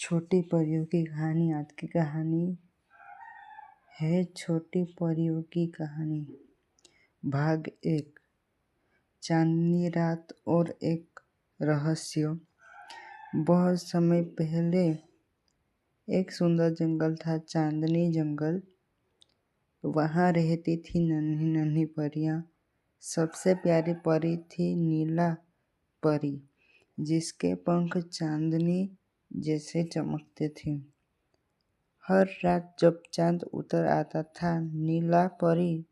छोटी परियों की कहानी आज की कहानी है छोटी परियों की कहानी भाग 1। चांदनी रात और एक रहस्य। बहुत समय पहले एक सुंदर जंगल था, चांदनी जंगल। वहाँ रहती थी नन्ही नन्ही परियां। सबसे प्यारी परी थी नीला परी, जिसके पंख चांदनी जैसे चमकते थे। हर रात जब चांद उतर आता था, नीला परी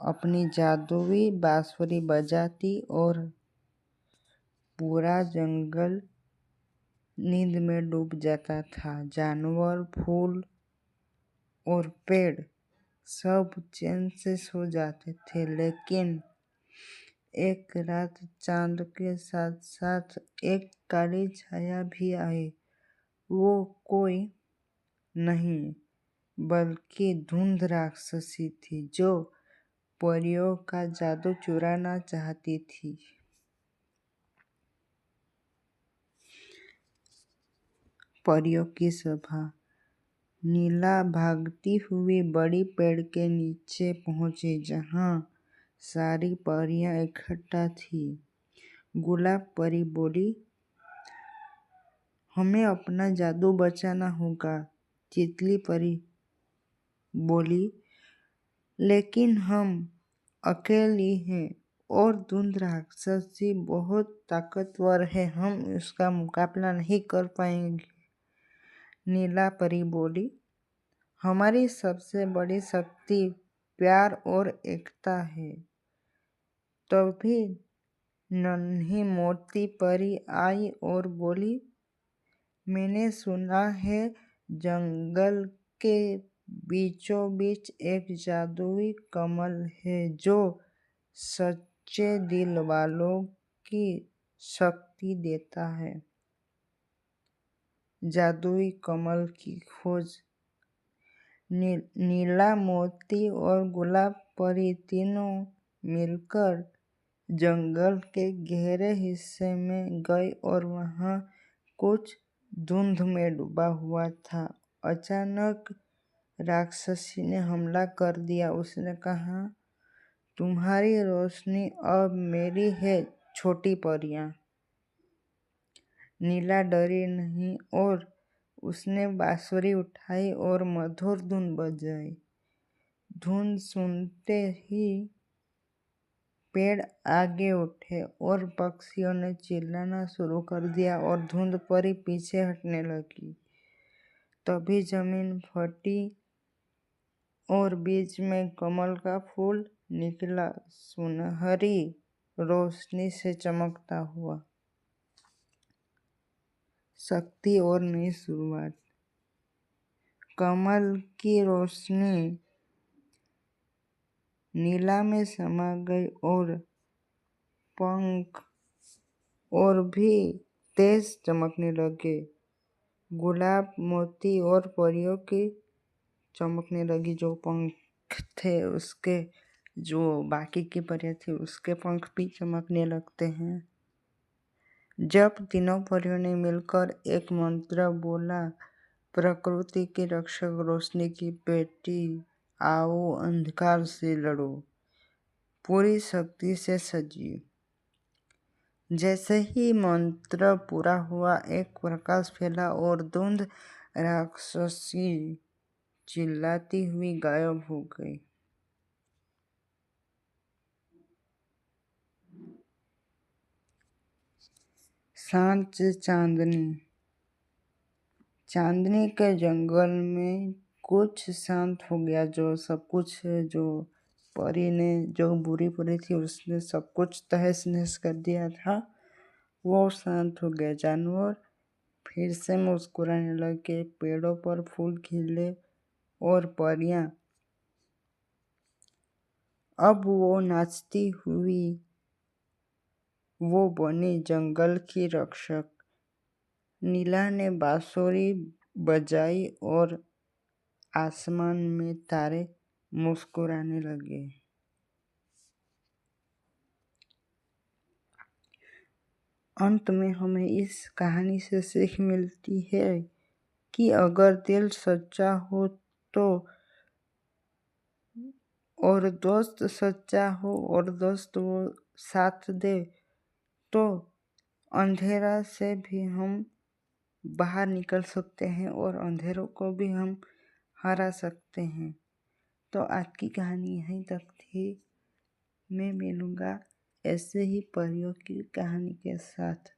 अपनी जादुई बांसुरी बजाती और पूरा जंगल नींद में डूब जाता था। जानवर, फूल और पेड़ सब चैन से सो जाते थे। लेकिन एक रात चांद के साथ साथ एक काली छाया भी आई। वो कोई नहीं बल्कि धुंध राक्षसी थी, जो परियों का जादू चुराना चाहती थी। परियों की सभा। नीला भागती हुई बड़ी पेड़ के नीचे पहुंची, जहां सारी परियां इकट्ठा थी। गुलाब परी बोली, हमें अपना जादू बचाना होगा। तितली परी बोली, लेकिन हम अकेली हैं और धुंध राक्षसी बहुत ताकतवर है, हम उसका मुकाबला नहीं कर पाएंगे। नीला परी बोली, हमारी सबसे बड़ी शक्ति प्यार और एकता है। तभी नन्ही मोटी परी आई और बोली, मैंने सुना है जंगल के बीचों बीच एक जादुई कमल है, जो सच्चे दिल वालों की शक्ति देता है। जादुई कमल की खोज। नीला, मोती और गुलाब परी तीनों मिलकर जंगल के गहरे हिस्से में गए और वहां कुछ धुंध में डूबा हुआ था। अचानक राक्षसी ने हमला कर दिया। उसने कहा, तुम्हारी रोशनी अब मेरी है छोटी परियां। नीला डरी नहीं और उसने बांसुरी उठाई और मधुर धुन बजाई। धुन सुनते ही पेड़ आगे उठे और पक्षियों ने चिल्लाना शुरू कर दिया और धुंध परी पीछे हटने लगी। तभी जमीन फटी और बीच में कमल का फूल निकला, सुनहरी रोशनी से चमकता हुआ। शक्ति और नई शुरुआत। कमल की रोशनी नीला में समा गई और पंख और भी तेज चमकने लगे। गुलाब, मोती और परियों की चमकने लगी। जो पंख थे उसके, जो बाकी की परियां थी उसके पंख भी चमकने लगते हैं। जब तीनों परियों ने मिलकर एक मंत्र बोला, प्रकृति की रक्षक, रोशनी की बेटी, आओ अंधकार से लड़ो, पूरी शक्ति से सजिए। जैसे ही मंत्र पूरा हुआ, एक प्रकाश फैला और धुंध राक्षसी चिल्लाती हुई गायब हो गई। शांत चांदनी। चांदनी के जंगल में कुछ शांत हो गया। जो सब कुछ, जो परी ने, जो बुरी परी थी, उसने सब कुछ तहस नहस कर दिया था, वो शांत हो गया। जानवर फिर से मुस्कुराने लगे, पेड़ों पर फूल खिले और परियां अब वो नाचती हुई वो बनी जंगल की रक्षक। नीला ने बांसुरी बजाई और आसमान में तारे मुस्कुराने लगे। अंत में हमें इस कहानी से सीख मिलती है कि अगर दिल सच्चा हो तो और दोस्त सच्चा हो और दोस्त वो साथ दे तो अंधेरा से भी हम बाहर निकल सकते हैं और अंधेरों को भी हम हरा सकते हैं। तो आज की कहानी यहीं तक थी। मैं मिलूँगा ऐसे ही परियों की कहानी के साथ।